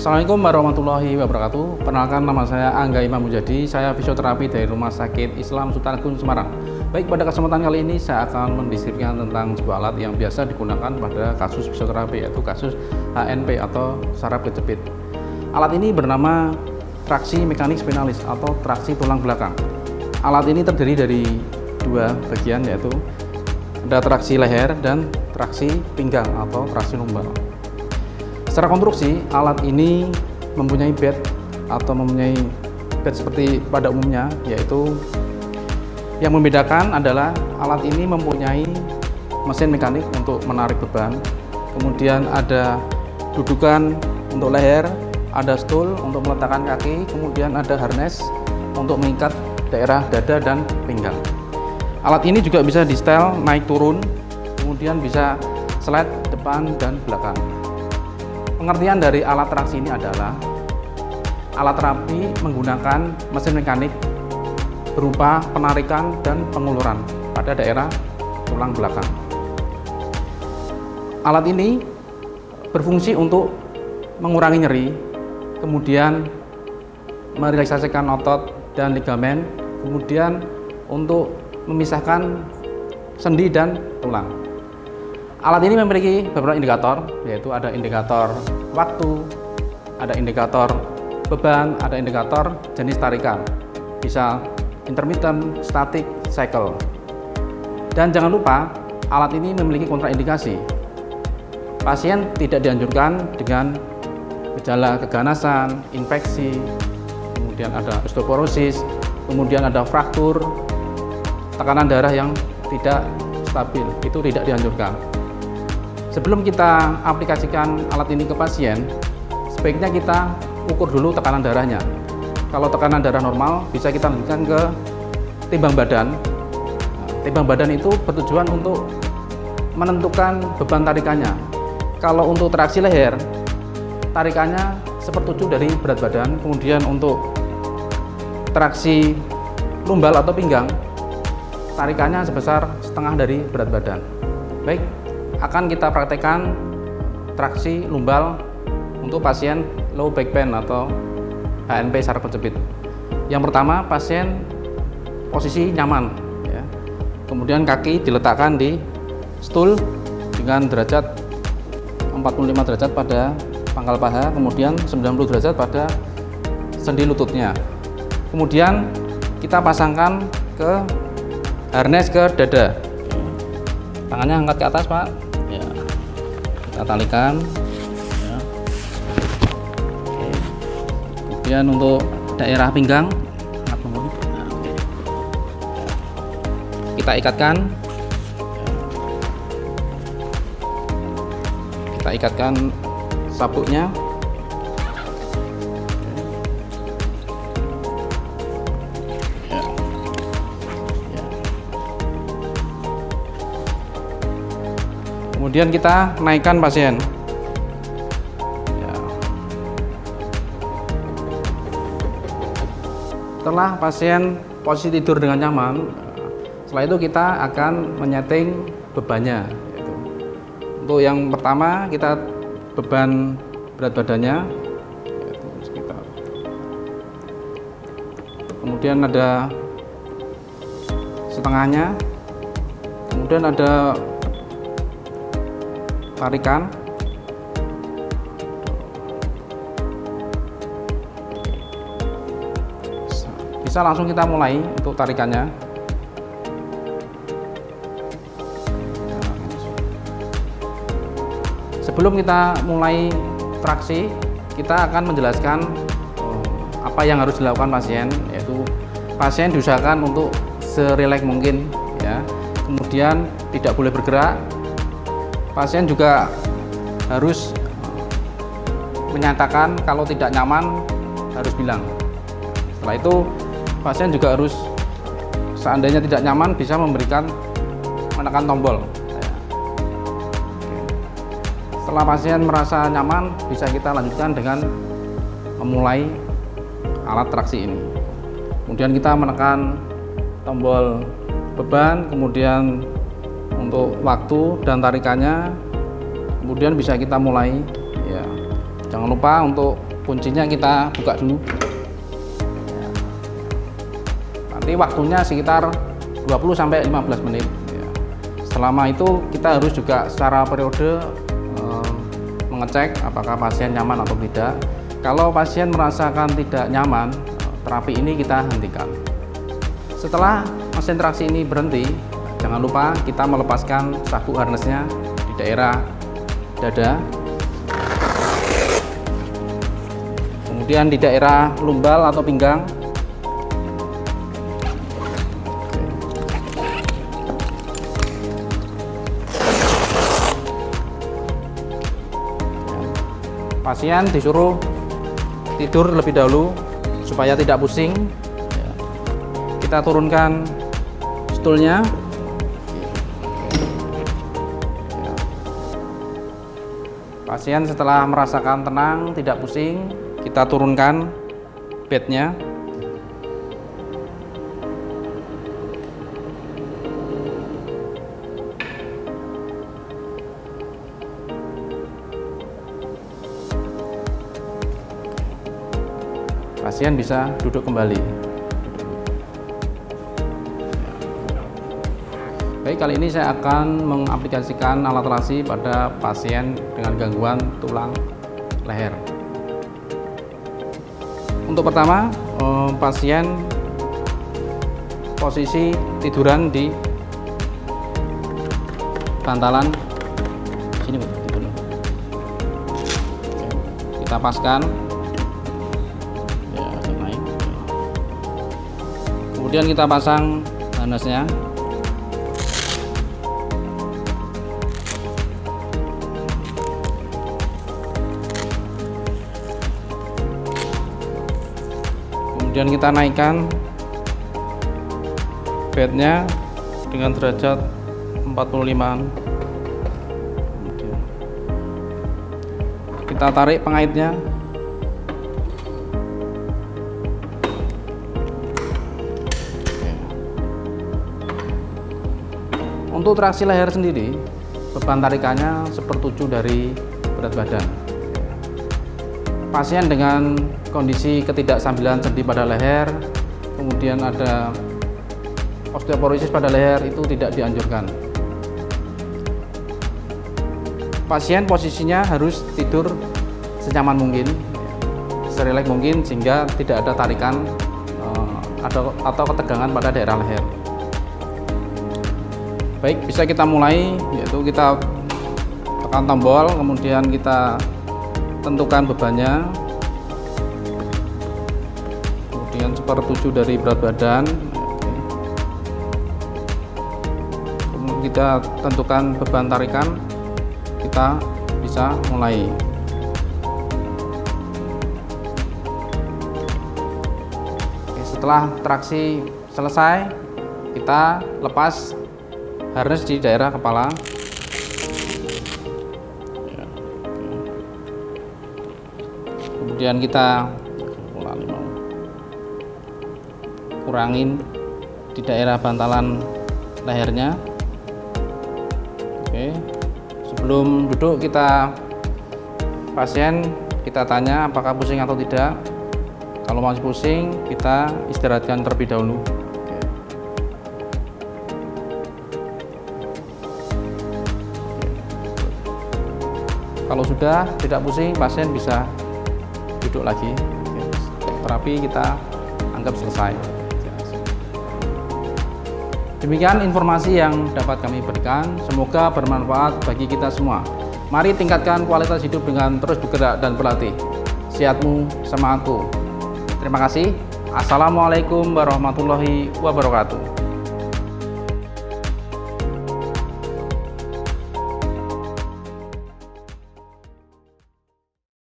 Assalamualaikum warahmatullahi wabarakatuh. Perkenalkan, nama saya Angga Imam Mujadi. Saya fisioterapi dari Rumah Sakit Islam Sultan Agung Semarang. Baik, pada kesempatan kali ini saya akan mendeskripsikan tentang sebuah alat yang biasa digunakan pada kasus fisioterapi, yaitu kasus HNP atau saraf kejepit. Alat ini bernama traksi mekanik spinalis atau traksi tulang belakang. Alat ini terdiri dari dua bagian, yaitu ada traksi leher dan traksi pinggang atau traksi lumbal. Secara konstruksi, alat ini mempunyai bed seperti pada umumnya, yaitu yang membedakan adalah alat ini mempunyai mesin mekanik untuk menarik beban, kemudian ada dudukan untuk leher, ada stool untuk meletakkan kaki, kemudian ada harness untuk mengikat daerah dada dan pinggang. Alat ini juga bisa di setel naik turun, kemudian bisa slide depan dan belakang. Pengertian dari alat traksi ini adalah alat terapi menggunakan mesin mekanik berupa penarikan dan penguluran pada daerah tulang belakang. Alat ini berfungsi untuk mengurangi nyeri, kemudian merelaksasikan otot dan ligamen, kemudian untuk memisahkan sendi dan tulang. Alat ini memiliki beberapa indikator, yaitu ada indikator waktu, ada indikator beban, ada indikator jenis tarikan, bisa intermittent, static, cycle. Dan jangan lupa, alat ini memiliki kontraindikasi. Pasien tidak dianjurkan dengan gejala keganasan, infeksi, kemudian ada osteoporosis, kemudian ada fraktur, tekanan darah yang tidak stabil, itu tidak dianjurkan. Sebelum kita aplikasikan alat ini ke pasien, sebaiknya kita ukur dulu tekanan darahnya. Kalau tekanan darah normal, bisa kita lanjutkan ke timbang badan. Timbang badan itu bertujuan untuk menentukan beban tarikannya. Kalau untuk traksi leher, tarikannya sepertujuh dari berat badan. Kemudian untuk traksi lumbal atau pinggang, tarikannya sebesar setengah dari berat badan. Baik, akan kita praktekkan traksi lumbal untuk pasien low back pain atau HNP saraf kejepit. Yang pertama, pasien posisi nyaman, ya. Kemudian kaki diletakkan di stool dengan derajat 45 derajat pada pangkal paha, kemudian 90 derajat pada sendi lututnya. Kemudian kita pasangkan ke harness ke dada. Tangannya angkat ke atas, Pak. Ya. Kita talikan. Ya. Oke. Kemudian untuk daerah pinggang, kita ikatkan. Kita ikatkan sabuknya. Kemudian kita naikkan pasien. Ya. Setelah pasien posisi tidur dengan nyaman, setelah itu kita akan menyeting bebannya. Untuk yang pertama, kita beban berat badannya, kemudian ada setengahnya, kemudian ada tarikan, bisa langsung kita mulai untuk tarikannya. Sebelum kita mulai traksi, kita akan menjelaskan apa yang harus dilakukan pasien, yaitu pasien diusahakan untuk serileks mungkin, ya. Kemudian tidak boleh bergerak. Pasien juga harus menyatakan kalau tidak nyaman, harus bilang. Setelah itu, pasien juga harus, seandainya tidak nyaman, bisa menekan tombol. Setelah pasien merasa nyaman, bisa kita lanjutkan dengan memulai alat traksi ini. Kemudian kita menekan tombol beban, kemudian untuk waktu dan tarikannya, kemudian bisa kita mulai, ya. Jangan lupa untuk kuncinya kita buka dulu. Nanti waktunya sekitar 20-15 menit. Selama itu kita harus juga secara periode mengecek apakah pasien nyaman atau tidak. Kalau pasien merasakan tidak nyaman, terapi ini kita hentikan. Setelah mesin traksi ini berhenti, jangan lupa kita melepaskan sabuk harnessnya di daerah dada, kemudian di daerah lumbal atau pinggang. Pasien disuruh tidur lebih dahulu supaya tidak pusing. Kita turunkan stulnya. Pasien setelah merasakan tenang, tidak pusing, kita turunkan bednya. Pasien bisa duduk kembali. Baik, kali ini saya akan mengaplikasikan alat terasi pada pasien dengan gangguan tulang leher. Untuk pertama, pasien posisi tiduran di bantalan sini, kita paskan. Kemudian kita pasang harnessnya. Kemudian kita naikkan bednya dengan derajat 45. Kita tarik pengaitnya. Untuk traksi leher sendiri, beban tarikannya 1/7 dari berat badan. Pasien dengan kondisi ketidakstabilan sendi pada leher, kemudian ada osteoporosis pada leher, itu tidak dianjurkan. Pasien posisinya harus tidur senyaman mungkin, serileks mungkin, sehingga tidak ada tarikan atau ketegangan pada daerah leher. Baik, bisa kita mulai, yaitu kita tekan tombol, kemudian kita tentukan bebannya, kemudian 1/7 dari berat badan. Kemudian kita tentukan beban tarikan, kita bisa mulai. Oke, setelah traksi selesai, kita lepas harness di daerah kepala. Kemudian kita kurangin di daerah bantalan lehernya. Oke, sebelum duduk pasien kita tanya apakah pusing atau tidak. Kalau masih pusing, kita istirahatkan terlebih dahulu. Kalau sudah tidak pusing, pasien bisa duduk lagi. Terapi kita anggap selesai. Demikian informasi yang dapat kami berikan. Semoga bermanfaat bagi kita semua. Mari tingkatkan kualitas hidup dengan terus bergerak dan berlatih. Sehatmu sama aku. Terima kasih. Assalamualaikum warahmatullahi wabarakatuh.